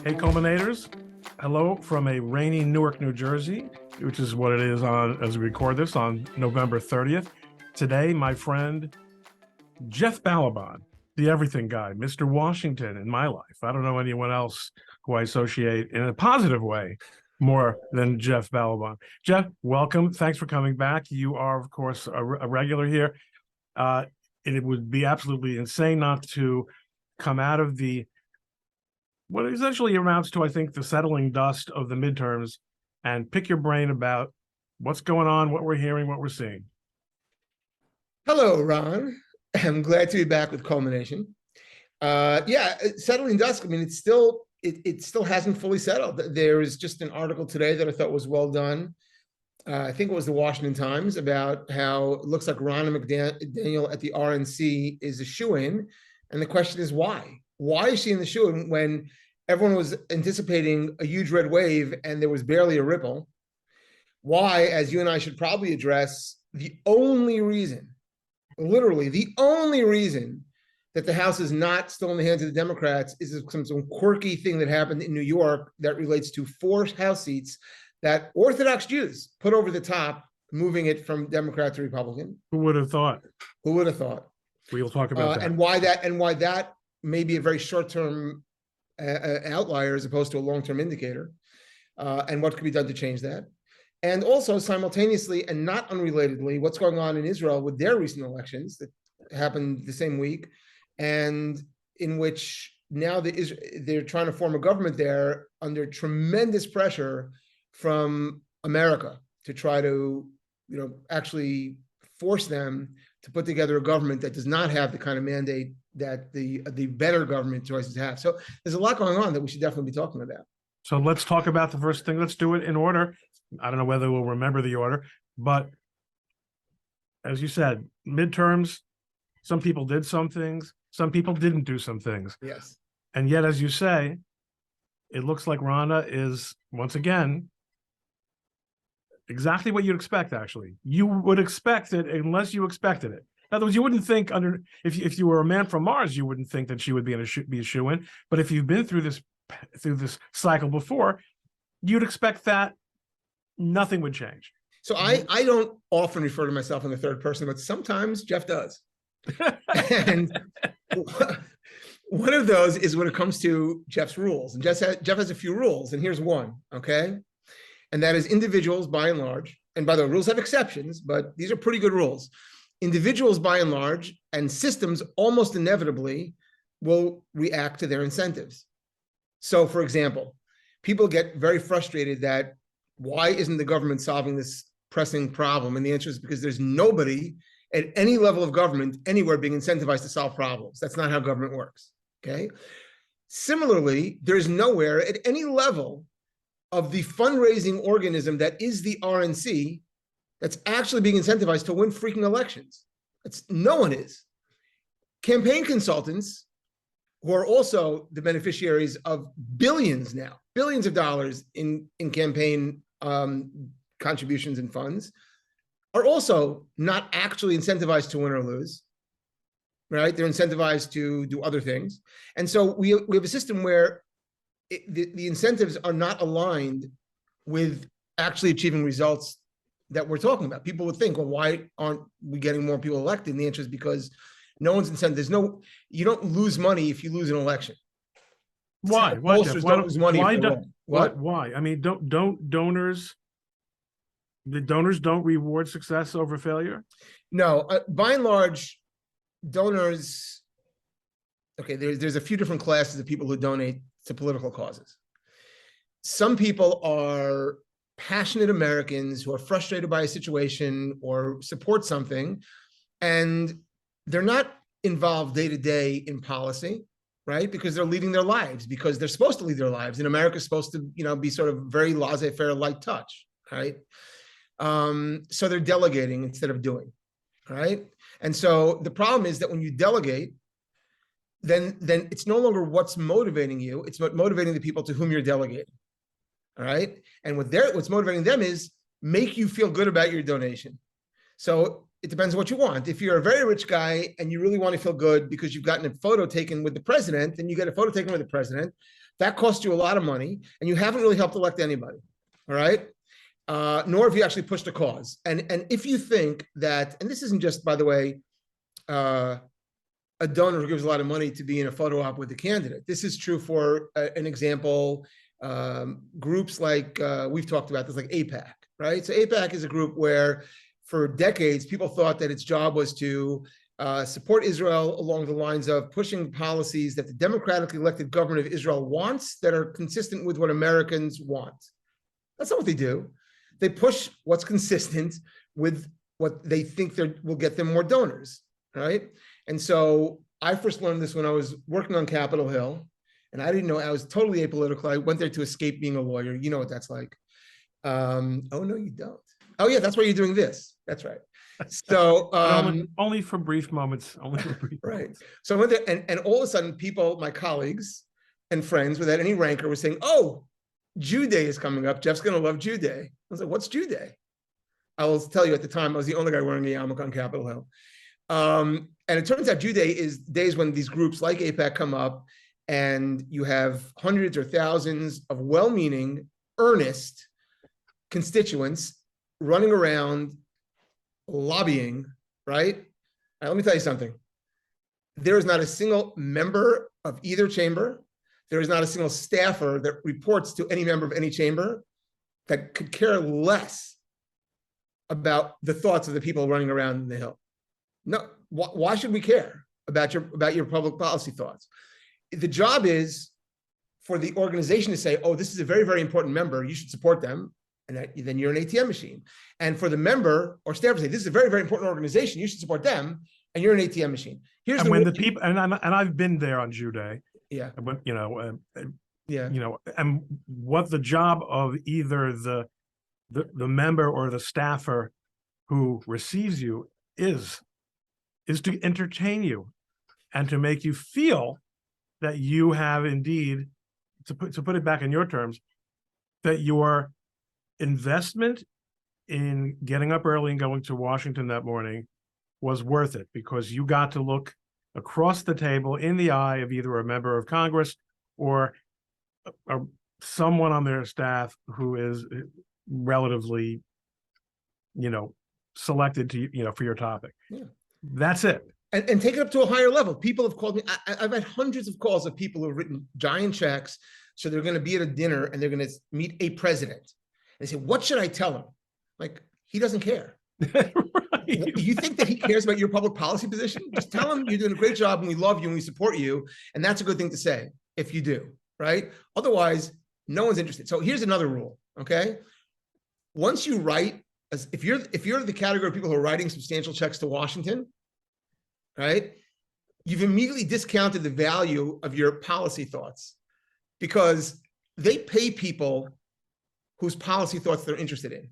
Hey, Culminators. Hello from a rainy Newark, New Jersey, which is what it is on as we record this on November 30th. Today, my friend Jeff Ballabon, the everything guy, Mr. Washington in my life. I don't know anyone else who I associate in a positive way more than Jeff Ballabon. Jeff, welcome. Thanks for coming back. You are, of course, a regular here. It would be absolutely insane not to come out of what essentially amounts to, I think, the settling dust of the midterms and pick your brain about what's going on, what we're hearing, what we're seeing. Hello, Ron. I'm glad to be back with ColemanNation. Settling Dusk. I mean, it still hasn't fully settled. There is just an article today that I thought was well done. I think it was the Washington Times, about how it looks like Ronna McDaniel at the RNC is a shoo-in. And the question is why? Why is she in the shoo-in when everyone was anticipating a huge red wave and there was barely a ripple? Why, as you and I should probably address, the only reason, literally the only reason that the House is not still in the hands of the Democrats is some quirky thing that happened in New York that relates to 4 House seats that Orthodox Jews put over the top, moving it from Democrat to Republican. Who would have thought? Who would have thought? We'll talk about that. And why that may be a very short-term outlier as opposed to a long-term indicator, and what could be done to change that. And also simultaneously and not unrelatedly, what's going on in Israel with their recent elections that happened the same week, and in which now they're trying to form a government there under tremendous pressure from America to try to, actually force them to put together a government that does not have the kind of mandate that the better government choices have. So there's a lot going on that we should definitely be talking about. So let's talk about the first thing. Let's do it in order. I don't know whether we'll remember the order, but as you said, midterms, some people did some things, some people didn't do some things. Yes. And yet, as you say, it looks like Ronna is, once again, exactly what you'd expect, actually. You would expect it unless you expected it. In other words, you wouldn't think if you were a man from Mars, you wouldn't think that she would be a shoo-in. But if you've been through this cycle before, you'd expect that nothing would change. So I don't often refer to myself in the third person, but sometimes Jeff does. And one of those is when it comes to Jeff's rules. And Jeff has a few rules, and here's one, okay? And that is individuals by and large, and by the way, rules have exceptions, but these are pretty good rules. Individuals by and large and systems almost inevitably will react to their incentives. So for example, people get very frustrated that why isn't the government solving this pressing problem? And the answer is because there's nobody at any level of government anywhere being incentivized to solve problems. That's not how government works, okay? Similarly, there's nowhere at any level of the fundraising organism that is the RNC that's actually being incentivized to win freaking elections. No one is. Campaign consultants, who are also the beneficiaries of billions of dollars in campaign contributions and funds, are also not actually incentivized to win or lose, right? They're incentivized to do other things. And so we have a system where the incentives are not aligned with actually achieving results that we're talking about. People would think, well, why aren't we getting more people elected? And the answer is because no one's incentive. You don't lose money if you lose an election. Why? Why? I mean, don't donors don't reward success over failure? No, by and large, donors. Okay, there's a few different classes of people who donate to political causes. Some people are passionate Americans who are frustrated by a situation or support something, and they're not involved day to day in policy, right? Because they're leading their lives, because they're supposed to lead their lives, and America's supposed to, be sort of very laissez-faire, light touch, right? So they're delegating instead of doing, right? And so the problem is that when you delegate, then it's no longer what's motivating you, it's what motivating the people to whom you're delegating. All right. And what's motivating them is make you feel good about your donation. So it depends on what you want. If you're a very rich guy and you really want to feel good because you've gotten a photo taken with the president, and you get a photo taken with the president, that costs you a lot of money, and you haven't really helped elect anybody. All right. Nor have you actually pushed a cause. And if you think that, and this isn't just, by the way, a donor who gives a lot of money to be in a photo op with the candidate. This is true for an example, groups like we've talked about this, like AIPAC, right? So AIPAC is a group where for decades, people thought that its job was to support Israel along the lines of pushing policies that the democratically elected government of Israel wants that are consistent with what Americans want. That's not what they do. They push what's consistent with what they think will get them more donors, right? And so I first learned this when I was working on Capitol Hill, and I didn't know, I was totally apolitical. I went there to escape being a lawyer. You know what that's like. Oh, no, you don't. Oh, yeah, that's why you're doing this. That's right. So only for brief moments. Only for brief right. moments. So I went there, and all of a sudden, people, my colleagues and friends without any rancor, were saying, "Oh, Jew Day is coming up. Jeff's going to love Jew Day." I was like, "What's Jew Day?" I will tell you, at the time, I was the only guy wearing a yarmulke on Capitol Hill. And it turns out Jew Day is days when these groups like AIPAC come up, and you have hundreds or thousands of well-meaning, earnest constituents running around lobbying, right? Let me tell you something. There is not a single member of either chamber. There is not a single staffer that reports to any member of any chamber that could care less about the thoughts of the people running around the Hill. No, why should we care about your public policy thoughts? The job is for the organization to say, "Oh, this is a very, very important member. You should support them." And then you're an ATM machine. And for the member or staff to say, "This is a very, very important organization. You should support them," and you're an ATM machine. Here's and when the people, and I've been there on Jew Day. Yeah. But yeah. And what the job of either the member or the staffer who receives you is to entertain you and to make you feel that you have indeed, to put it back in your terms, that your investment in getting up early and going to Washington that morning was worth it, because you got to look across the table in the eye of either a member of Congress or someone on their staff who is relatively, selected to, for your topic. Yeah. That's it. And take it up to a higher level. People have called me. I've had hundreds of calls of people who have written giant checks. So they're going to be at a dinner and they're going to meet a president. They say, "What should I tell him?" Like, he doesn't care. Right. You think that he cares about your public policy position? Just tell him you're doing a great job and we love you and we support you. And that's a good thing to say if you do, right? Otherwise, no one's interested. So here's another rule, okay? Once you write, if you're the category of people who are writing substantial checks to Washington, right? You've immediately discounted the value of your policy thoughts, because they pay people whose policy thoughts they're interested in,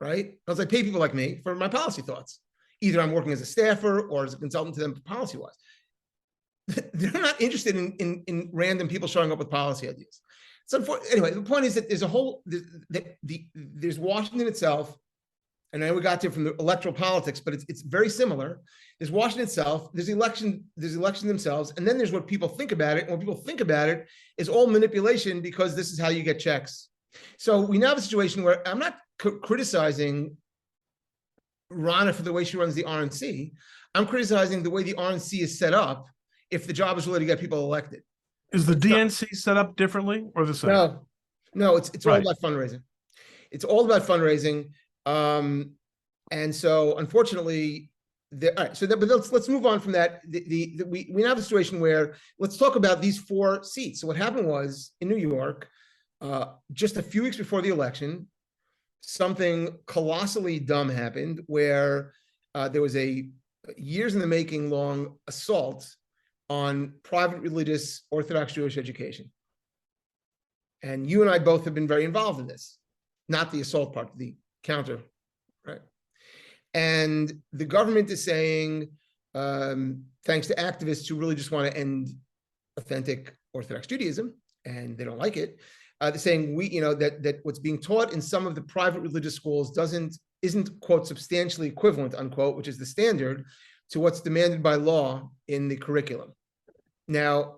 right? Because I pay people like me for my policy thoughts. Either I'm working as a staffer or as a consultant to them policy-wise. They're not interested in random people showing up with policy ideas. So anyway, the point is that there's Washington itself, and then we got to from the electoral politics, but it's very similar. There's Washington itself, there's elections themselves, and then there's what people think about it. And what people think about it is all manipulation, because this is how you get checks. So we now have a situation where I'm not criticizing Ronna for the way she runs the RNC. I'm criticizing the way the RNC is set up if the job is really to get people elected. Is the DNC set up differently or the same? No, it's all about fundraising. It's all about fundraising. And so unfortunately, but let's move on from that. We now have a situation where, let's talk about these 4 seats. So what happened was, in New York, just a few weeks before the election, something colossally dumb happened where there was a years in the making long assault on private religious Orthodox Jewish education. And you and I both have been very involved in this, not the assault part, the counter, right? And the government is saying, thanks to activists who really just want to end authentic Orthodox Judaism, and they don't like it, they're saying that what's being taught in some of the private religious schools doesn't isn't, quote, substantially equivalent, unquote, which is the standard, to what's demanded by law in the curriculum. Now,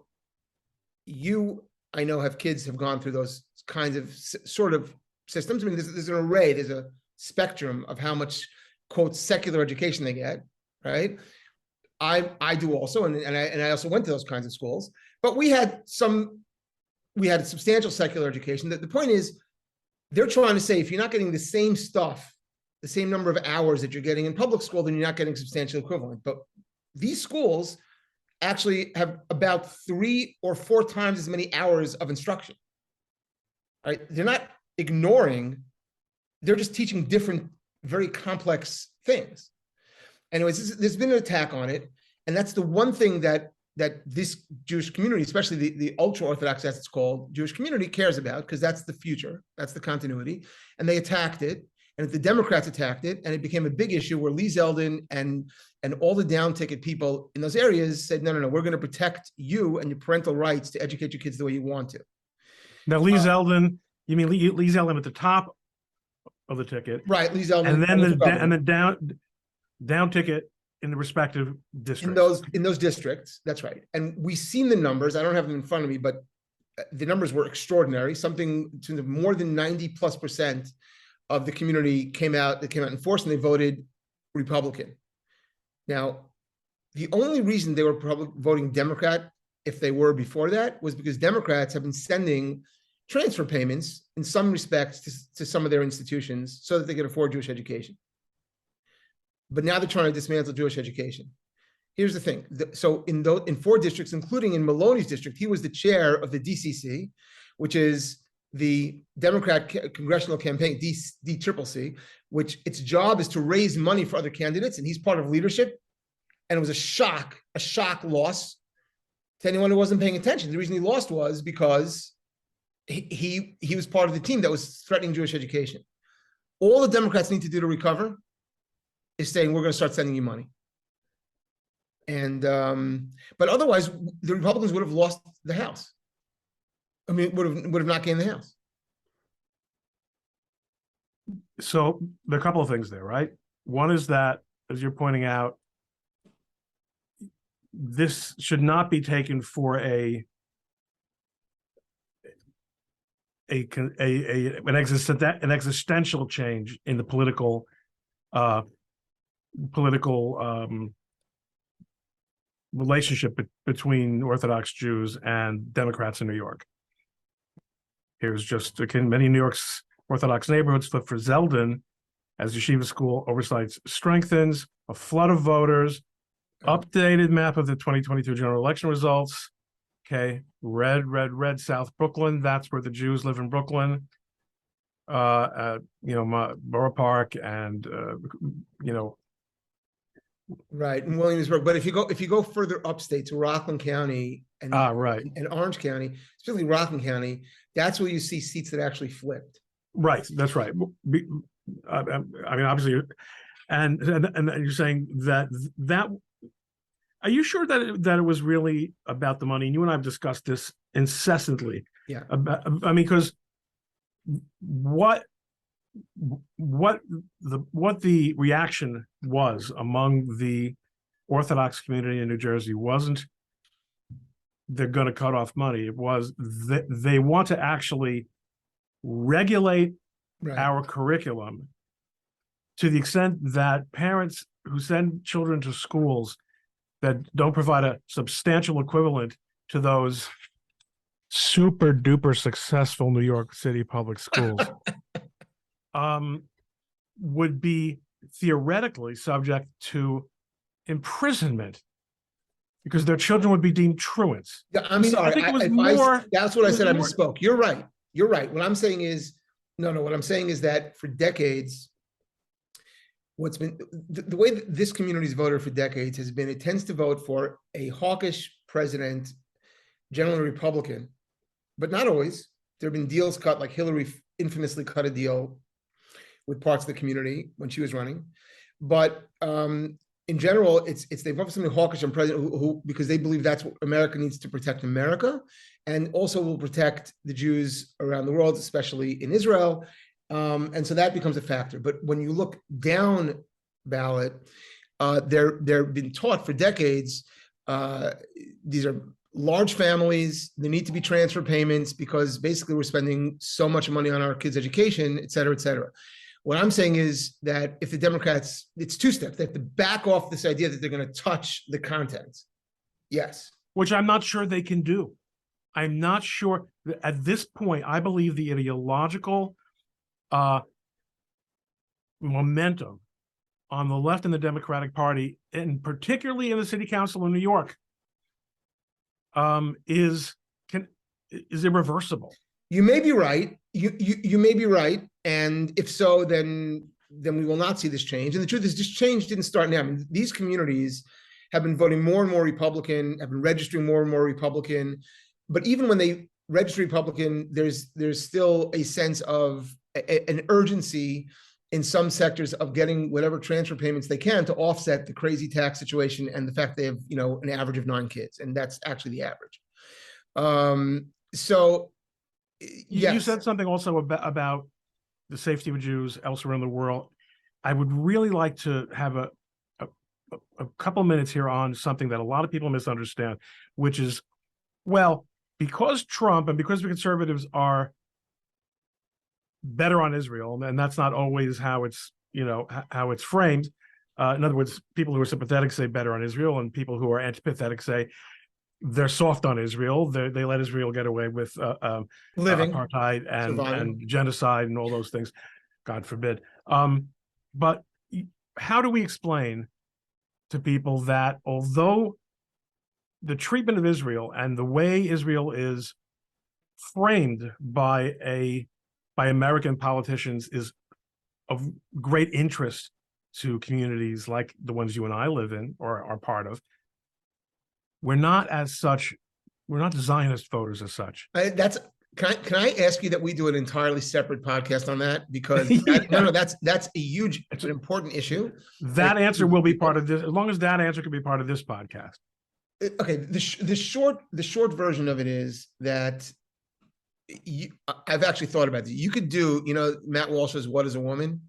you, I know, have kids have gone through those kinds of sort of systems. I mean, there's an array, there's a spectrum of how much, quote, secular education they get, right? I do also, and I also went to those kinds of schools, but we had substantial secular education. The point is, they're trying to say, if you're not getting the same stuff, the same number of hours that you're getting in public school, then you're not getting substantial equivalent. But these schools actually have about 3 or 4 times as many hours of instruction. Right? They're not ignoring, they're just teaching different, very complex things. Anyways, there's been an attack on it. And that's the one thing that this Jewish community, especially the ultra-Orthodox, as it's called, Jewish community cares about, because that's the future, that's the continuity. And they attacked it. And the Democrats attacked it, and it became a big issue where Lee Zeldin and all the down ticket people in those areas said, no, we're going to protect you and your parental rights to educate your kids the way you want to. Now, Lee Zeldin, you mean Lee Zeldin at the top of the ticket, right? Lee Zeldin, and then down ticket in the respective districts. In those districts, that's right. And we've seen the numbers. I don't have them in front of me, but the numbers were extraordinary. Something to more than 90+% of the community came out in force, and they voted Republican. Now, the only reason they were probably voting Democrat, if they were before that, was because Democrats have been sending transfer payments in some respects to some of their institutions so that they can afford Jewish education. But now they're trying to dismantle Jewish education. Here's the thing. So in 4 districts, including in Maloney's district, he was the chair of the DCC, which is the Democrat Congressional Campaign, DCCC, which its job is to raise money for other candidates, and he's part of leadership. And it was a shock loss to anyone who wasn't paying attention. The reason he lost was because he was part of the team that was threatening Jewish education. All the Democrats need to do to recover is saying, we're going to start sending you money. And but otherwise, the Republicans would have lost the House. I mean, would have not gained the House. So there are a couple of things there, right? One is that, as you're pointing out, this should not be taken for an existential change in the political relationship between Orthodox Jews and Democrats in New York. Here's just, many New York's Orthodox neighborhoods flip for Zeldin as yeshiva school oversight strengthens, a flood of voters, updated map of the 2022 general election results. Okay, red, South Brooklyn. That's where the Jews live in Brooklyn. Borough Park and right, in Williamsburg. But if you go further upstate to Rockland County and Orange County, specifically Rockland County, that's where you see seats that actually flipped. Right, that's right. I mean, obviously, and you're saying that. Are you sure that it was really about the money? And you and I have discussed this incessantly. Yeah. Because what the reaction was among the Orthodox community in New Jersey wasn't they're going to cut off money. It was they want to actually regulate our curriculum to the extent that parents who send children to schools that don't provide a substantial equivalent to those super duper successful New York City public schools would be theoretically subject to imprisonment because their children would be deemed truants. Yeah, I'm sorry. I think it was more. That's what I said. I misspoke. You're right. What I'm saying is, what I'm saying is that for decades, what's been the way that this community's voted for decades has been, it tends to vote for a hawkish president, generally Republican, but not always. There have been deals cut, like Hillary infamously cut a deal with parts of the community when she was running. But in general, it's they vote for somebody hawkish and president who because they believe that's what America needs to protect America, and also will protect the Jews around the world, especially in Israel. And so that becomes a factor. But when you look down ballot, they're been taught for decades, these are large families, there need to be transfer payments because basically we're spending so much money on our kids' education, et cetera, et cetera. What I'm saying is that if the Democrats, it's two steps. They have to back off this idea that they're going to touch the content. Yes. Which I'm not sure they can do. I'm not sure. At this point, I believe the ideological momentum on the left in the Democratic Party, and particularly in the City Council in New York, is irreversible. You may be right. You may be right, and if so, then we will not see this change. And the truth is, this change didn't start now. I mean, these communities have been voting more and more Republican, have been registering more and more Republican. But even when they register Republican, there's still a sense of an urgency in some sectors of getting whatever transfer payments they can to offset the crazy tax situation and the fact they have, an average of 9 kids, and that's actually the average. So, yes. You said something also about the safety of Jews elsewhere in the world. I would really like to have a couple minutes here on something that a lot of people misunderstand, which is, well, because Trump and because the conservatives are better on Israel, and that's not always how it's, how it's framed. In other words, people who are sympathetic say better on Israel, and people who are antipathetic say they're soft on Israel. They let Israel get away with apartheid and genocide and all those things, God forbid. But how do we explain to people that although the treatment of Israel and the way Israel is framed by American politicians is of great interest to communities like the ones you and I live in or are part of, we're not Zionist voters as such. Can I ask you that we do an entirely separate podcast on that? Because that's a huge, it's an important issue. That answer will be part of this, as long as that answer can be part of this podcast. Okay, the short version of it is that I've actually thought about this. You could do, Matt Walsh's "What is a Woman?"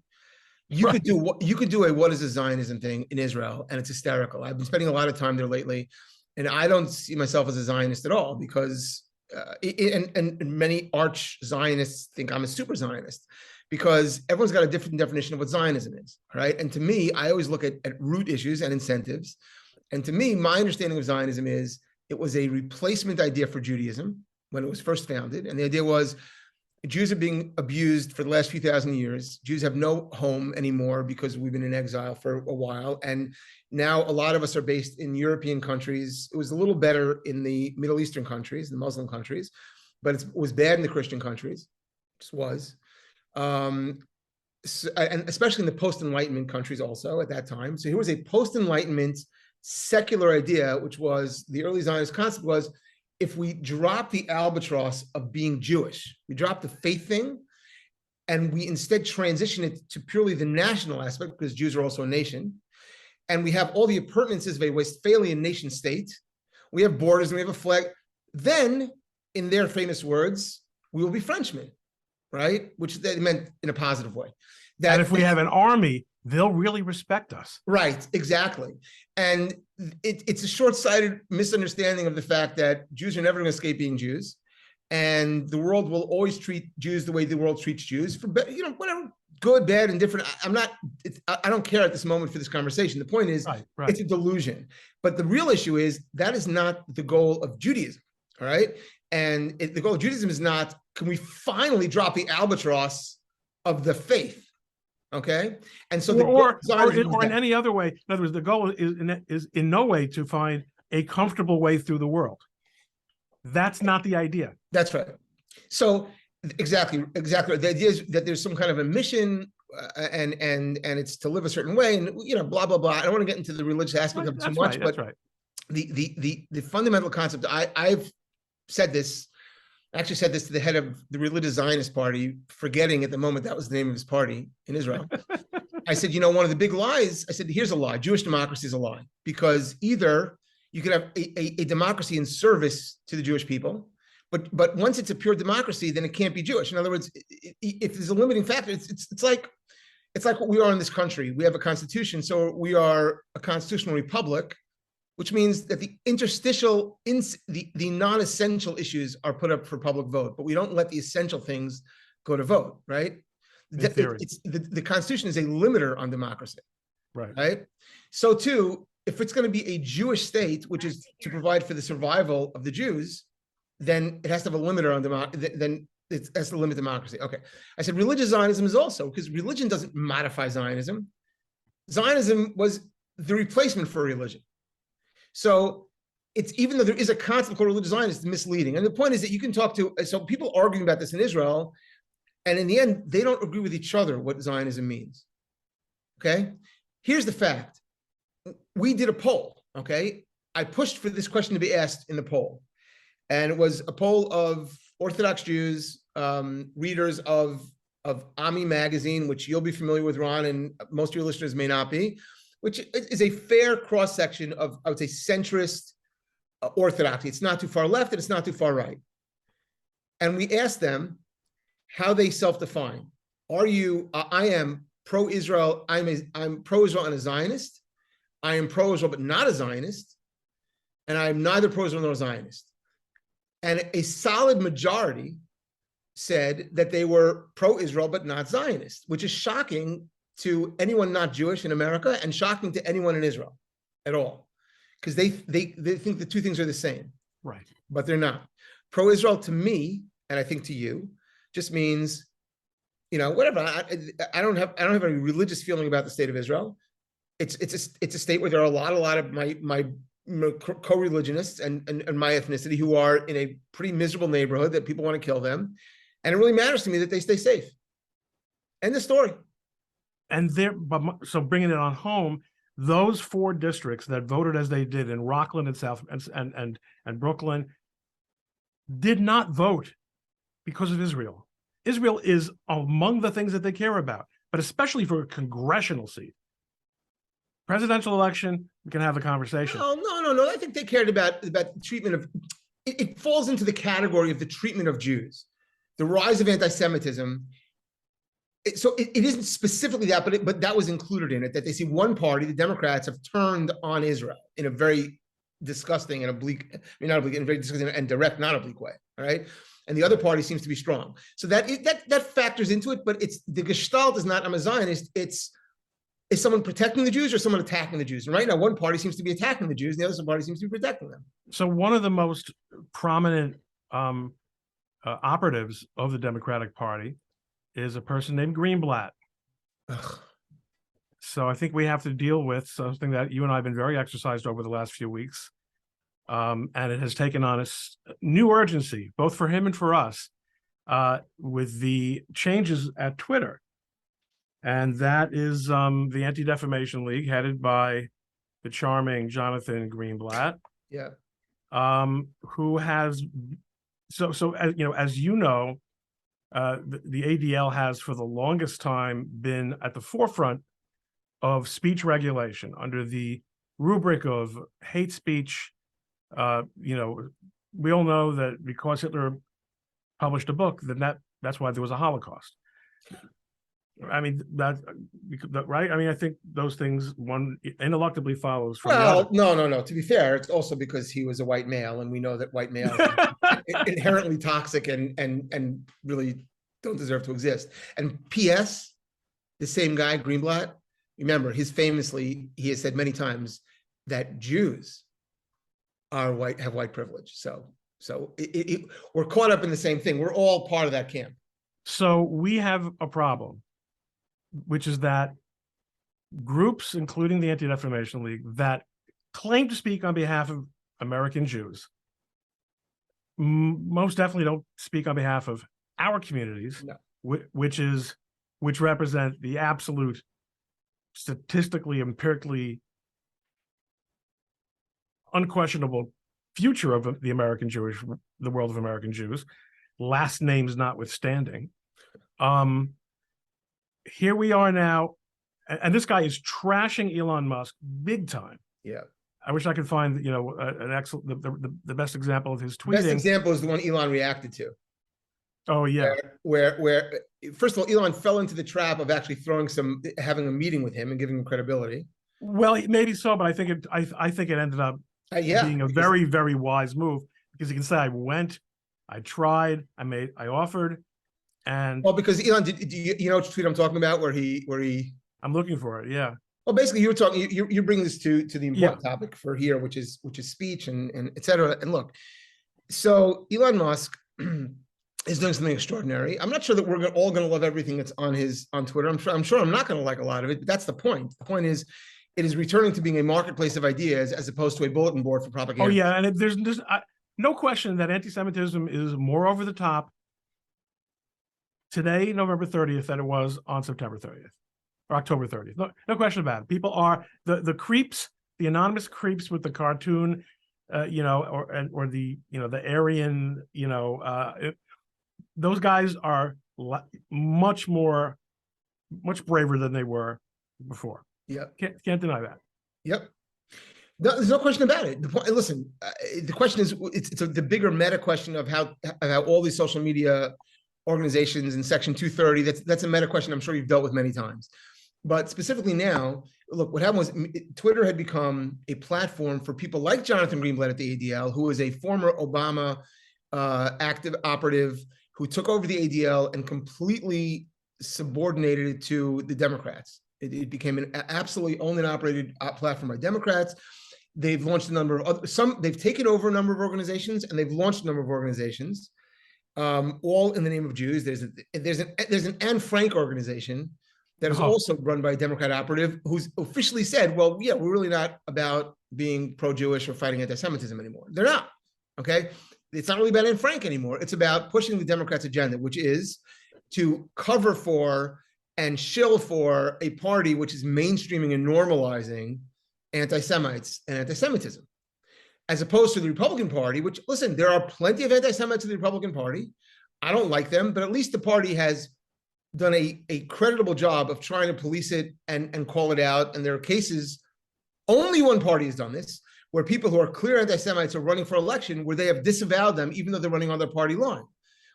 You could do a "What is a Zionism" thing in Israel, and it's hysterical. I've been spending a lot of time there lately, and I don't see myself as a Zionist at all because, and many arch Zionists think I'm a super Zionist because everyone's got a different definition of what Zionism is, right? And to me, I always look at root issues and incentives. And to me, my understanding of Zionism is it was a replacement idea for Judaism when it was first founded. And the idea was Jews are being abused for the last few thousand years. Jews have no home anymore because we've been in exile for a while. And now a lot of us are based in European countries. It was a little better in the Middle Eastern countries, the Muslim countries, but it was bad in the Christian countries. It just was. And especially in the post-Enlightenment countries also at that time. So here was a post-Enlightenment secular idea, which was the early Zionist concept was, if we drop the albatross of being Jewish, we drop the faith thing, and we instead transition it to purely the national aspect, because Jews are also a nation, and we have all the appurtenances of a Westphalian nation state, we have borders and we have a flag, then, in their famous words, we will be Frenchmen, right? Which they meant in a positive way. And if we have an army, they'll really respect us. Right, exactly. And it's a short-sighted misunderstanding of the fact that Jews are never going to escape being Jews. And the world will always treat Jews the way the world treats Jews for, whatever, good, bad, and different. I don't care at this moment for this conversation. The point is, right. It's a delusion. But the real issue is that is not the goal of Judaism, all right? And the goal of Judaism is not, can we finally drop the albatross of the faith? Okay, and so or in any other way. In other words, the goal is in no way to find a comfortable way through the world. That's not the idea. That's right. So exactly. The idea is that there's some kind of a mission, and it's to live a certain way, and blah blah blah. I don't want to get into the religious aspect of it too much, but the fundamental concept. I've said this. I actually said this to the head of the Religious Zionist Party, forgetting at the moment that was the name of his party in Israel. I said, one of the big lies, I said, here's a lie. Jewish democracy is a lie, because either you could have a democracy in service to the Jewish people, But once it's a pure democracy, then it can't be Jewish. In other words, if there's a limiting factor, it's like what we are in this country. We have a constitution, so we are a constitutional republic, which means that the interstitial, the non-essential issues are put up for public vote, but we don't let the essential things go to vote, right? The Constitution is a limiter on democracy, right? So too, if it's going to be a Jewish state, which is to provide for the survival of the Jews, then it has to have a limiter on democracy. Then it has to limit democracy. Okay, I said religious Zionism is also, because religion doesn't modify Zionism. Zionism was the replacement for religion. So it's, even though there is a concept called religious Zionism, it's misleading. And the point is that you can talk to, so people arguing about this in Israel, and in the end, they don't agree with each other what Zionism means. Okay, here's the fact. We did a poll, okay? I pushed for this question to be asked in the poll. And it was a poll of Orthodox Jews, readers of Ami magazine, which you'll be familiar with, Ron, and most of your listeners may not be, which is a fair cross-section of, I would say, centrist orthodoxy. It's not too far left and it's not too far right. And we asked them how they self-define. Are you, I am pro-Israel, I'm pro-Israel and a Zionist. I am pro-Israel but not a Zionist. And I am neither pro-Israel nor a Zionist. And a solid majority said that they were pro-Israel but not Zionist, which is shocking to anyone not Jewish in America and shocking to anyone in Israel at all, because they think the two things are the same, right? But they're not. Pro-Israel to me, and I think to you, just means, you know, whatever. I don't have any religious feeling about the state of Israel. It's a state where there are a lot of my co-religionists and my ethnicity who are in a pretty miserable neighborhood that people want to kill them. And it really matters to me that they stay safe. End the story. And so bringing it on home, those 4 districts that voted as they did in Rockland and South and Brooklyn did not vote because of Israel. Israel is among the things that they care about, but especially for a congressional seat. Presidential election, we can have a conversation. No. I think they cared about the treatment of, it falls into the category of the treatment of Jews, the rise of anti-Semitism. So it isn't specifically that, but that was included in it, that they see one party, the Democrats, have turned on Israel in a very disgusting and oblique, in a very disgusting and direct, not oblique way, all right? And the other party seems to be strong. So that factors into it, but it's, the gestalt is not, I'm a Zionist, it's, is someone protecting the Jews or someone attacking the Jews? And right now, one party seems to be attacking the Jews, and the other party seems to be protecting them. So one of the most prominent operatives of the Democratic Party is a person named Greenblatt. Ugh. So I think we have to deal with something that you and I have been very exercised over the last few weeks. And it has taken on a new urgency, both for him and for us, with the changes at Twitter. And that is the Anti-Defamation League, headed by the charming Jonathan Greenblatt. Yeah. Who has, as you know, the ADL has for the longest time been at the forefront of speech regulation under the rubric of hate speech. We all know that because Hitler published a book, then that's why there was a Holocaust. I mean, that right? I mean, I think those things one ineluctably follows from the other. No. To be fair, it's also because he was a white male, and we know that white males are inherently toxic and really don't deserve to exist. And P.S., the same guy, Greenblatt, remember, he has said many times that Jews are white, have white privilege. So we're caught up in the same thing. We're all part of that camp. So we have a problem, which is that groups, including the Anti-Defamation League, that claim to speak on behalf of American Jews, most definitely don't speak on behalf of our communities, no. which represent the absolute, statistically, empirically unquestionable future of the American Jewish, the world of American Jews, last names notwithstanding. Here we are now, and this guy is trashing Elon Musk big time. Yeah. I wish I could find, an excellent, the best example of his tweeting. Best example is the one Elon reacted to. Oh yeah. Where first of all, Elon fell into the trap of actually having a meeting with him and giving him credibility. Well, maybe so, but I think it ended up being a very, very wise move, because you can say I went, I tried, I offered, and well, because Elon, do you know which tweet I'm talking about? Where he I'm looking for it. Yeah. Well, basically, you're bringing this to the important topic for here, which is speech and et cetera. And look, so Elon Musk is doing something extraordinary. I'm not sure that we're all going to love everything that's on Twitter. I'm sure I'm not going to like a lot of it, but that's the point. The point is, it is returning to being a marketplace of ideas as opposed to a bulletin board for propaganda. Oh yeah, and there's no question that anti-Semitism is more over the top today, November 30th, than it was on September 30th or October 30th. No question about it. People are the creeps, the anonymous creeps with the cartoon, or the the Aryan, those guys are much braver than they were before. Yeah, can't deny that. Yep. No, there's no question about it. The question is, it's the bigger meta question of how all these social media organizations in Section 230. That's a meta question I'm sure you've dealt with many times. But specifically now, look, what happened was Twitter had become a platform for people like Jonathan Greenblatt at the ADL, who was a former Obama active operative who took over the ADL and completely subordinated it to the Democrats. It became an absolutely owned and operated platform by Democrats. They've launched a number of they've taken over a number of organizations, and they've launched a number of organizations, all in the name of Jews. There's an Anne Frank organization that is also run by a Democrat operative who's officially said, well, yeah, we're really not about being pro-Jewish or fighting anti-Semitism anymore. They're not, okay? It's not really about Anne Frank anymore. It's about pushing the Democrats' agenda, which is to cover for and shill for a party which is mainstreaming and normalizing anti-Semites and anti-Semitism, as opposed to the Republican Party, which, listen, there are plenty of anti-Semites in the Republican Party. I don't like them, but at least the party has done a creditable job of trying to police it and call it out. And there are cases, only one party has done this, where people who are clear anti-Semites are running for election where they have disavowed them, even though they're running on their party line.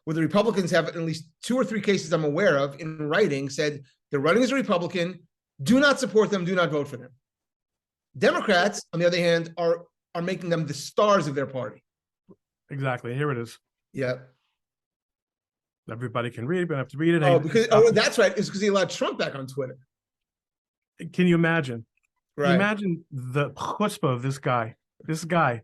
Where the Republicans have at least 2 or 3 cases I'm aware of in writing said they're running as a Republican, do not support them, do not vote for them. Democrats, on the other hand, are making them the stars of their party. Exactly. Here it is. Yeah. Everybody can read it, but I have to read it. That's right. It's because he allowed Trump back on Twitter. Can you imagine? Right. Can you imagine the chutzpah of this guy? This guy.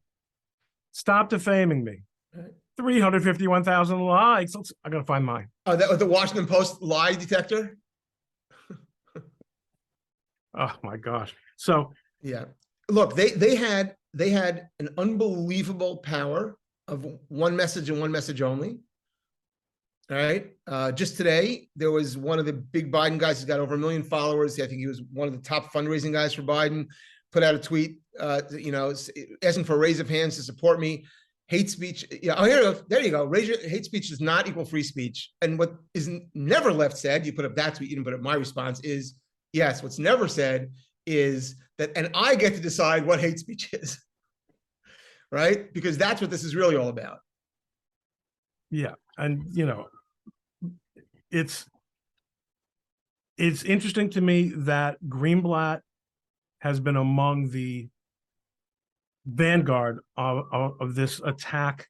Stop defaming me. Right. 351,000 likes. I'm going to find mine. Oh, that was the Washington Post lie detector? Oh, my gosh. So, yeah. Look, they had an unbelievable power of one message and one message only. All right. Just today, there was one of the big Biden guys who's got over 1 million followers. I think he was one of the top fundraising guys for Biden. Put out a tweet, asking for a raise of hands to support me. Hate speech. Yeah. Oh, there you go. Hate speech does not equal free speech. And what is never left said, you put up that tweet, you didn't put up my response, is yes. What's never said is that, and I get to decide what hate speech is, right? Because that's what this is really all about. Yeah. And, it's interesting to me that Greenblatt has been among the vanguard of this attack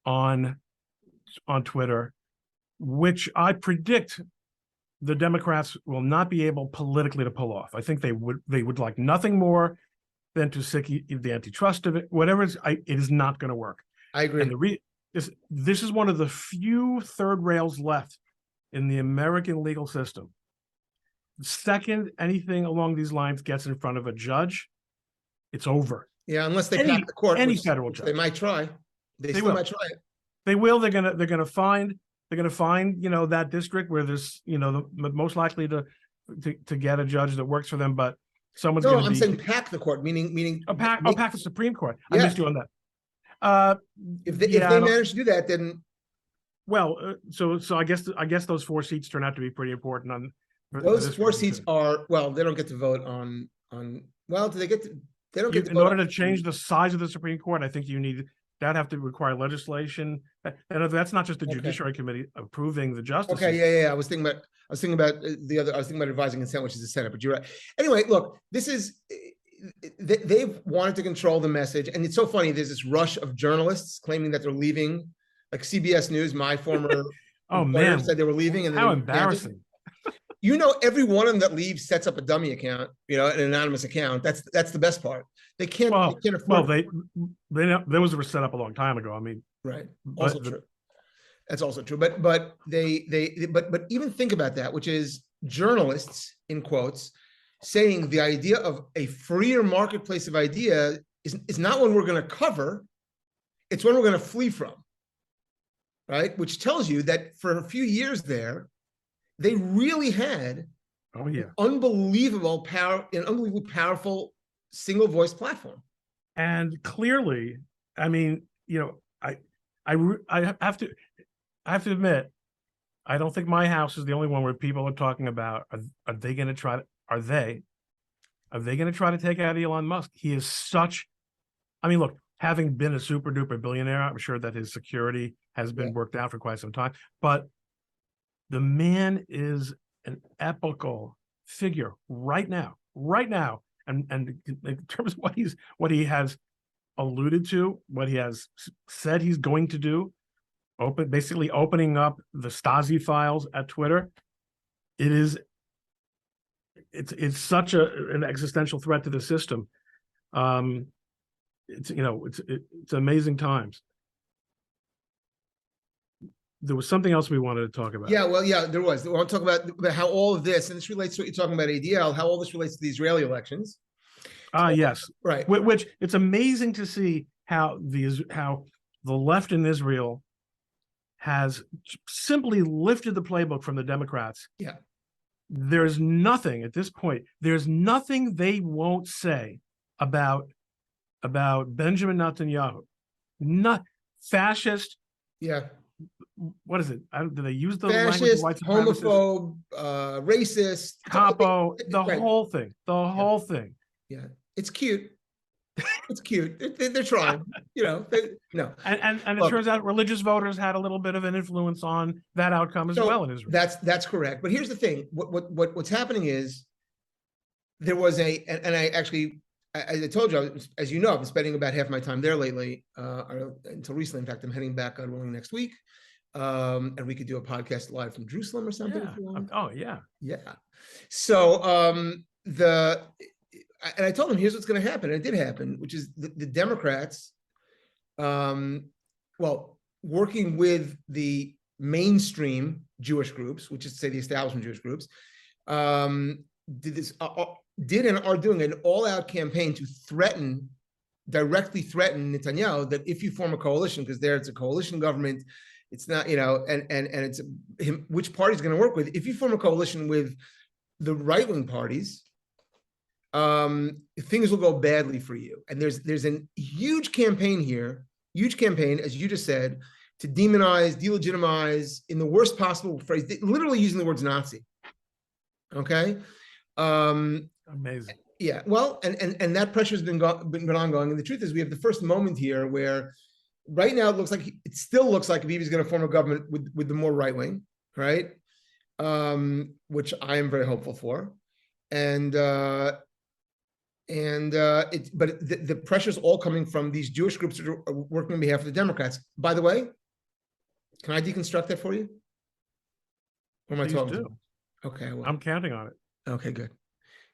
on Twitter, which I predict the Democrats will not be able politically to pull off. I think they would like nothing more than to sic the antitrust of it. Whatever it is not going to work. I agree. And this is one of the few third rails left in the American legal system. Second, anything along these lines gets in front of a judge, it's over. Yeah, unless they pack the court. Any federal judge. They might try. They still might try it. They will. They're gonna find that district where there's the most likely to get a judge that works for them, but someone's going to I'm saying pack the court, meaning pack the Supreme Court. Yeah. I missed you on that. If they manage to do that, then so I guess those 4 seats turn out to be pretty important. Those 4 seats are, they don't get to vote on. Well, do they get to? They don't get to In vote order on to change the size of the Supreme Court, I think you need that have to require legislation, and that's not just the Judiciary Committee approving the justices. Okay, yeah. I was thinking about the other. I was thinking about advising consent, which is the Senate. But you're right. Anyway, look, this is they've wanted to control the message, and it's so funny. There's this rush of journalists claiming that they're leaving, like CBS News. My former Oh employer man, said they were leaving, and how embarrassing! You know, every one of them that leaves sets up a dummy account, you know, an anonymous account. That's the best part. They can't afford. Well, those were set up a long time ago. I mean, right. Also true. That's also true. But even think about that, which is journalists in quotes saying the idea of a freer marketplace of idea is not one we're going to cover. It's one we're going to flee from. Right. Which tells you that for a few years there, they really had unbelievable power, an unbelievably powerful single voice platform. And clearly, I mean, you know, I have to admit, I don't think my house is the only one where people are talking about are they going to try to take out Elon Musk? He is such, I mean, look, having been a super duper billionaire, I'm sure that his security has been worked out for quite some time, but the man is an epical figure right now, and in terms of what he has alluded to, what he has said he's going to do, basically opening up the Stasi files at Twitter. It's such an existential threat to the system. It's amazing times. There was something else we wanted to talk about. Yeah, well, yeah, there was. I want to talk about how all of this, and this relates to what you're talking about, ADL, how all this relates to the Israeli elections. Yes, right. Which it's amazing to see how the left in Israel has simply lifted the playbook from the Democrats. Yeah. There's nothing at this point. There's nothing they won't say about Benjamin Netanyahu. Not fascist. Yeah. What is it? Do they use the fascist, language? Homophobe, racist, capo, the whole thing. The whole thing. Yeah, it's cute. It's cute. They're trying, you know. No, and it turns out religious voters had a little bit of an influence on that outcome as well in Israel. That's correct. But here's the thing: what's happening is there was and I actually, as I told you, as you know, I've been spending about half my time there lately, until recently. In fact, I'm heading back, God willing, next week, and we could do a podcast live from Jerusalem or something. Yeah. If you want. Oh yeah. So and I told him, here's what's going to happen. And it did happen, which is the Democrats, working with the mainstream Jewish groups, which is to say the establishment Jewish groups, did and are doing an all-out campaign to directly threaten Netanyahu that if you form a coalition, because there it's a coalition government, it's not, and it's which party is going to work with. If you form a coalition with the right-wing parties, things will go badly for you. And there's a huge campaign here, as you just said, to demonize, delegitimize in the worst possible phrase, literally using the words Nazi. Okay. Amazing. Yeah. Well, and that pressure has been ongoing. And the truth is, we have the first moment here where right now it still looks like Bibi's going to form a government with the more right wing, right? Which I am very hopeful for. But the pressure is all coming from these Jewish groups that are working on behalf of the Democrats. By the way, can I deconstruct that for you? Or am I talking to? Okay, well, I'm counting on it. Okay, good.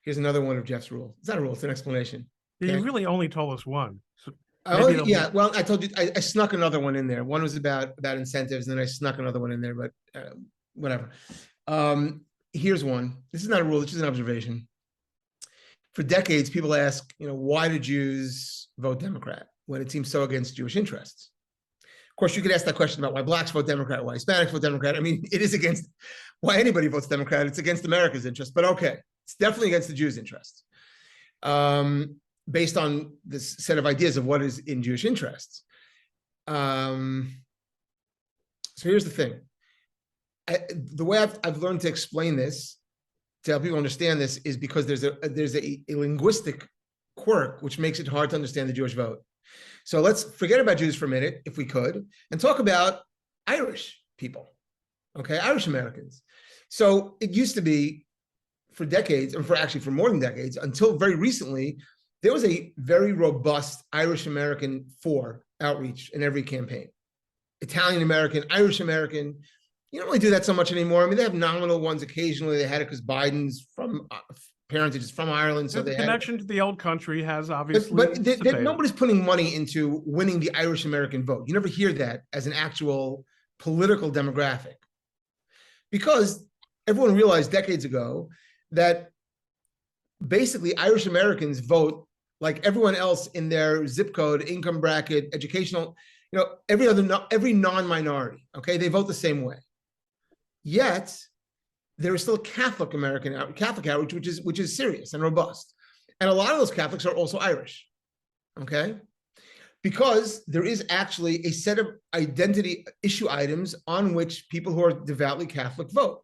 Here's another one of Jeff's rules. It's not a rule; it's an explanation. Okay? You really only told us one. So well, I told you I snuck another one in there. One was about incentives, and then I snuck another one in there. But whatever. Here's one. This is not a rule; it's just an observation. For decades, people ask, why do Jews vote Democrat when it seems so against Jewish interests? Of course, you could ask that question about why blacks vote Democrat, why Hispanics vote Democrat. I mean, it is against why anybody votes Democrat. It's against America's interest, but okay, it's definitely against the Jews' interests, based on this set of ideas of what is in Jewish interests. So here's the thing. The way I've learned to explain this, to help people understand this, is because there's a linguistic quirk, which makes it hard to understand the Jewish vote. So let's forget about Jews for a minute, if we could, and talk about Irish people, okay, Irish Americans. So it used to be for decades, and for more than decades, until very recently, there was a very robust Irish American outreach in every campaign. Italian American, Irish American. You don't really do that so much anymore. I mean, they have nominal ones occasionally. They had it because Biden's from parentage is from Ireland, so the they connection to the old country has obviously. But nobody's putting money into winning the Irish American vote. You never hear that as an actual political demographic, because everyone realized decades ago that basically Irish Americans vote like everyone else in their zip code, income bracket, educational, every non-minority. Okay, they vote the same way. Yet there is still Catholic outreach, which is serious and robust, and a lot of those Catholics are also Irish. Okay, because there is actually a set of identity issue items on which people who are devoutly Catholic vote.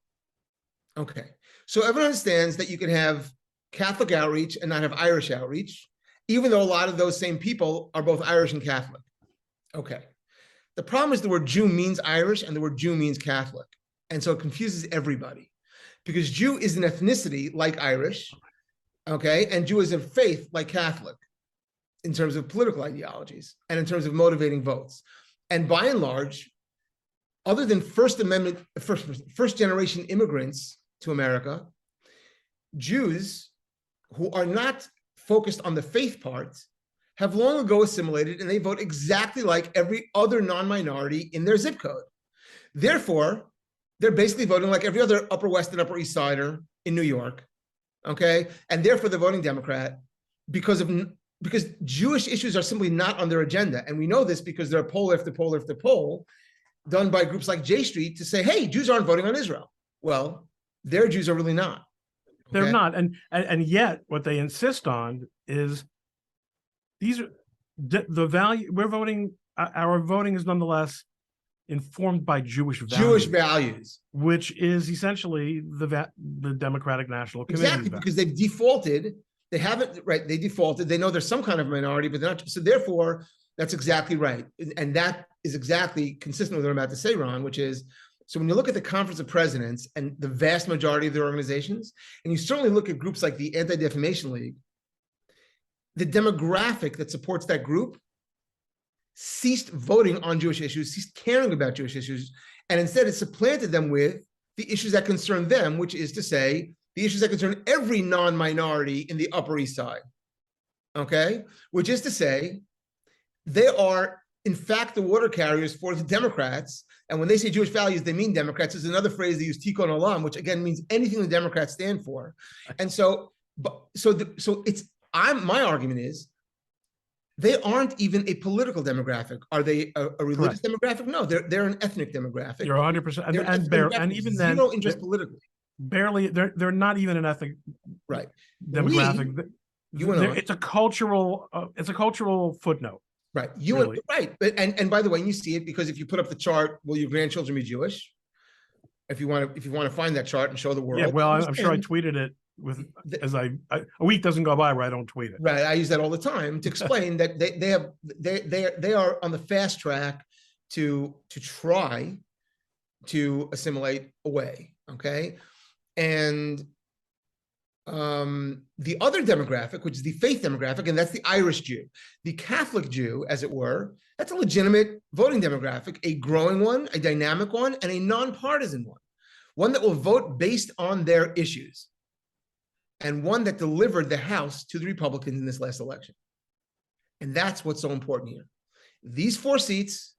Okay, so everyone understands that you can have Catholic outreach and not have Irish outreach, even though a lot of those same people are both Irish and Catholic. Okay, the problem is the word Jew means Irish and the word Jew means Catholic. And so it confuses everybody, because Jew is an ethnicity like Irish, okay, and Jew is a faith like Catholic in terms of political ideologies and in terms of motivating votes. And by and large, other than first generation immigrants to America, Jews who are not focused on the faith part have long ago assimilated, and they vote exactly like every other non-minority in their zip code. Therefore, they're basically voting like every other Upper West and Upper East Sider in New York, okay? And therefore they're voting Democrat because Jewish issues are simply not on their agenda. And we know this because there are poll after poll after poll done by groups like J Street to say, hey, Jews aren't voting on Israel. Well, their Jews are really not. Okay? They're not. And yet what they insist on is these are the value we're voting. Our voting is nonetheless informed by Jewish values, which is essentially the Democratic National Committee. Exactly, because they've defaulted. They haven't, right? They defaulted. They know there's some kind of minority, but they're not. So therefore, that's exactly right. And that is exactly consistent with what I'm about to say, Ron, which is, so when you look at the Conference of Presidents and the vast majority of their organizations, and you certainly look at groups like the Anti-Defamation League, the demographic that supports that group ceased voting on Jewish issues, ceased caring about Jewish issues, and instead it supplanted them with the issues that concern them, which is to say, the issues that concern every non-minority in the Upper East Side, okay? Which is to say, they are, in fact, the water carriers for the Democrats, and when they say Jewish values, they mean Democrats. There's another phrase they use, Tikkun Olam, which again means anything the Democrats stand for. And so my argument is, they aren't even a political demographic. Are they a religious demographic? No, they're an ethnic demographic. You're 100%, and even then, zero interest politically. Barely, they're not even an ethnic demographic. It's a cultural footnote. Right. Really. And by the way, you see it because if you put up the chart, will your grandchildren be Jewish? If you want to find that chart and show the world. Yeah, well, I'm sure I tweeted it. A week doesn't go by where I don't tweet it. Right, I use that all the time to explain that they are on the fast track to try to assimilate away. Okay, and the other demographic, which is the faith demographic, and that's the Irish Jew, the Catholic Jew, as it were, that's a legitimate voting demographic, a growing one, a dynamic one, and a nonpartisan one that will vote based on their issues, and one that delivered the House to the Republicans in this last election. And that's what's so important here. These 4 seats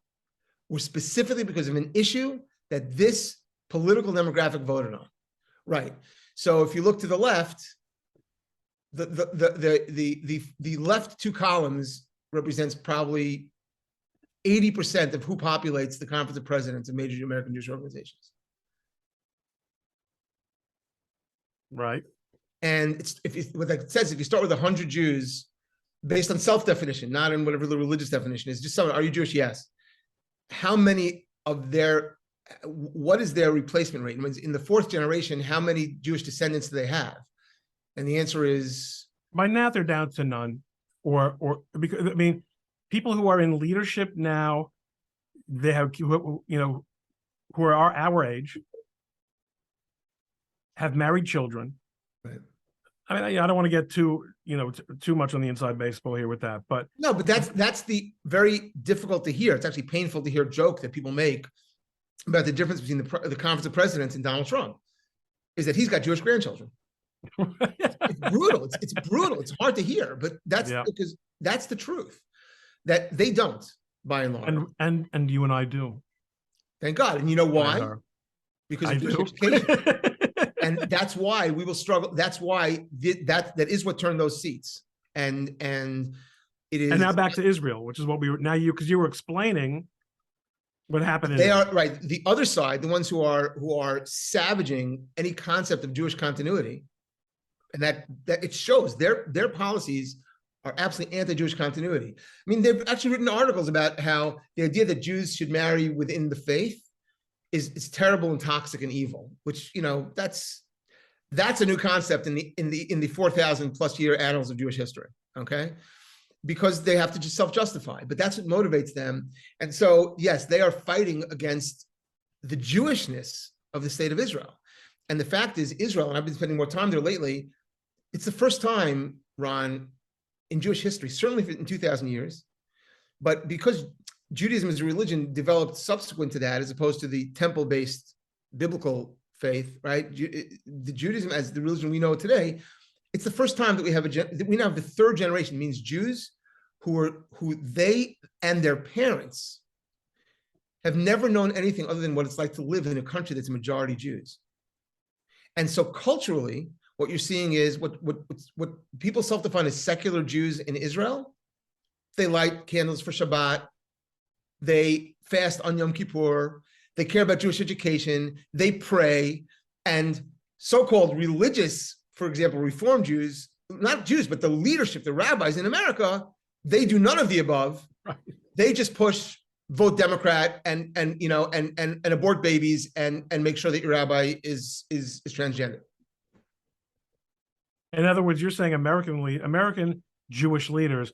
were specifically because of an issue that this political demographic voted on. Right. So if you look to the left, the left 2 columns represents probably 80% of who populates the Conference of Presidents of major American Jewish organizations. Right. And what it says, if you start with 100 Jews, based on self-definition, not in whatever the religious definition is, just someone, are you Jewish? Yes. How many of what is their replacement rate? In the 4th generation, how many Jewish descendants do they have? And the answer is By now they're down to none, or because I mean, people who are in leadership now, they have who are our age, have married children. Right. I mean, I don't want to get too too much on the inside baseball here with that, but no, but that's the very difficult to hear. It's actually painful to hear a joke that people make about the difference between the Conference of Presidents and Donald Trump, is that he's got Jewish grandchildren. It's brutal. It's brutal. It's hard to hear, but that's because that's the truth, that they don't, by and large. And you and I do. Thank God. And you know why? Because of Jewish education. And that's why we will struggle. That's why that is what turned those seats. And it is. And now back to Israel, which is what because you were explaining what happened. They are right. The other side, the ones who are savaging any concept of Jewish continuity, and that it shows their policies are absolutely anti-Jewish continuity. I mean, they've actually written articles about how the idea that Jews should marry within the faith is terrible and toxic and evil, which, that's a new concept in the 4,000 plus year annals of Jewish history. Okay. Because they have to just self-justify, but that's what motivates them. And so, yes, they are fighting against the Jewishness of the state of Israel. And the fact is, Israel, and I've been spending more time there lately, it's the first time, Ron, in Jewish history, certainly in 2,000 years, but because Judaism as a religion developed subsequent to that, as opposed to the temple-based biblical faith, right? The Judaism as the religion we know today, it's the first time that we now have the third generation, means Jews who they and their parents have never known anything other than what it's like to live in a country that's majority Jews. And so culturally, what you're seeing is what people self-define as secular Jews in Israel. They light candles for Shabbat. They fast on Yom Kippur. They care about Jewish education. They pray. And so-called religious, for example, Reform Jews, not Jews, but the leadership, the rabbis in America, they do none of the above. Right. They just push vote Democrat and abort babies and make sure that your rabbi is transgender. In other words, you're saying American Jewish leaders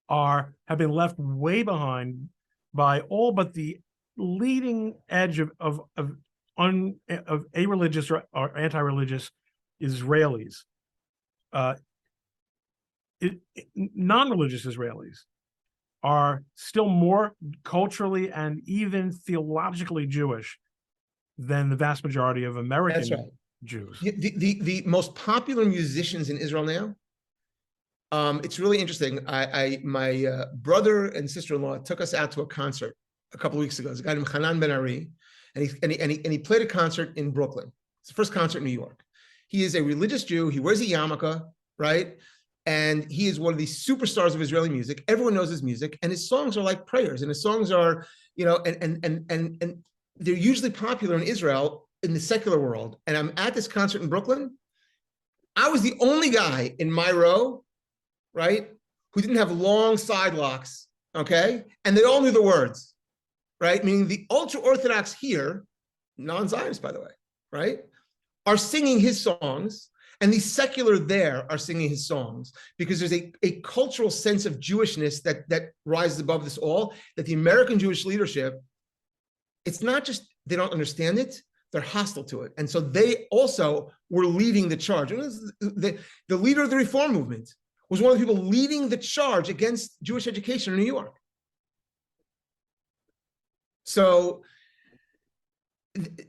have been left way behind by all but the leading edge of a-religious or anti-religious Israelis. Non-religious Israelis are still more culturally and even theologically Jewish than the vast majority of American Jews. The most popular musicians in Israel now, it's really interesting. My brother and sister-in-law took us out to a concert a couple of weeks ago. There's a guy named Hanan Ben Ari, and he played a concert in Brooklyn. It's the first concert in New York. He is a religious Jew. He wears a yarmulke, right? And he is one of the superstars of Israeli music. Everyone knows his music, and his songs are like prayers. And his songs are, and they're usually popular in Israel in the secular world. And I'm at this concert in Brooklyn. I was the only guy in my row, right, who didn't have long side locks, okay? And they all knew the words, right? Meaning the ultra-Orthodox here, non-Zionists, by the way, right, are singing his songs, and the secular there are singing his songs, because there's a cultural sense of Jewishness that rises above this all, that the American Jewish leadership, it's not just they don't understand it, they're hostile to it. And so they also were leading the charge. And the leader of the Reform movement was one of the people leading the charge against Jewish education in New York. So,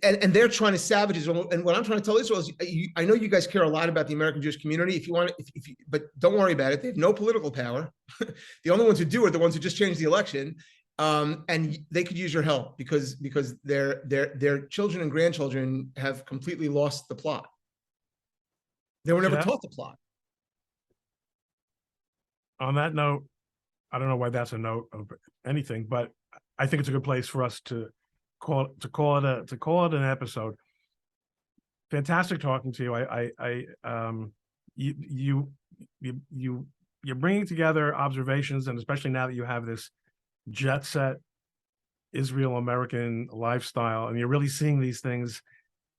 and they're trying to savage Israel. And what I'm trying to tell Israel is, I know you guys care a lot about the American Jewish community. If you want, but don't worry about it. They have no political power. The only ones who do are the ones who just changed the election. And they could use your help because their children and grandchildren have completely lost the plot. They were never taught the plot. On that note, I don't know why that's a note of anything, but I think it's a good place for us to call it an episode. Fantastic talking to you. You're bringing together observations, and especially now that you have this jet set Israel American lifestyle, and you're really seeing these things,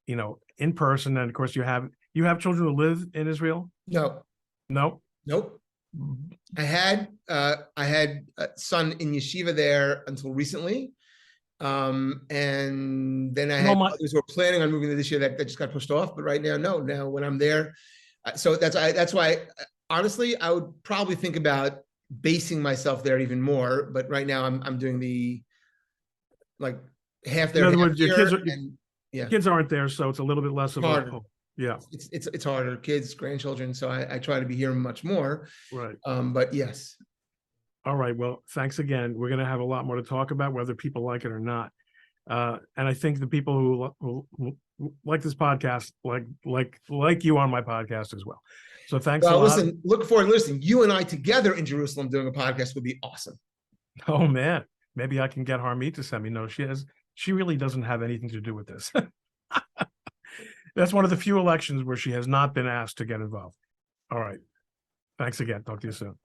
in person. And of course, you have children who live in Israel. No. Nope. I had a son in yeshiva there until recently. And then I had others who were planning on moving there this year that just got pushed off. But right now, no. Now when I'm there, so that's why honestly, I would probably think about basing myself there even more. But right now I'm doing the like half there, In other half words, your here, kids and yeah, kids aren't there, so it's a little bit less of a yeah. It's harder. Kids, grandchildren. So I try to be here much more. Right. But yes. All right. Well, thanks again. We're going to have a lot more to talk about, whether people like it or not. And I think the people who like this podcast, like you on my podcast as well. So thanks a lot. Listen, look forward. Listen, you and I together in Jerusalem doing a podcast would be awesome. Oh man, maybe I can get Harmeet to send me. No, she really doesn't have anything to do with this. That's one of the few elections where she has not been asked to get involved. All right. Thanks again. Talk to you soon.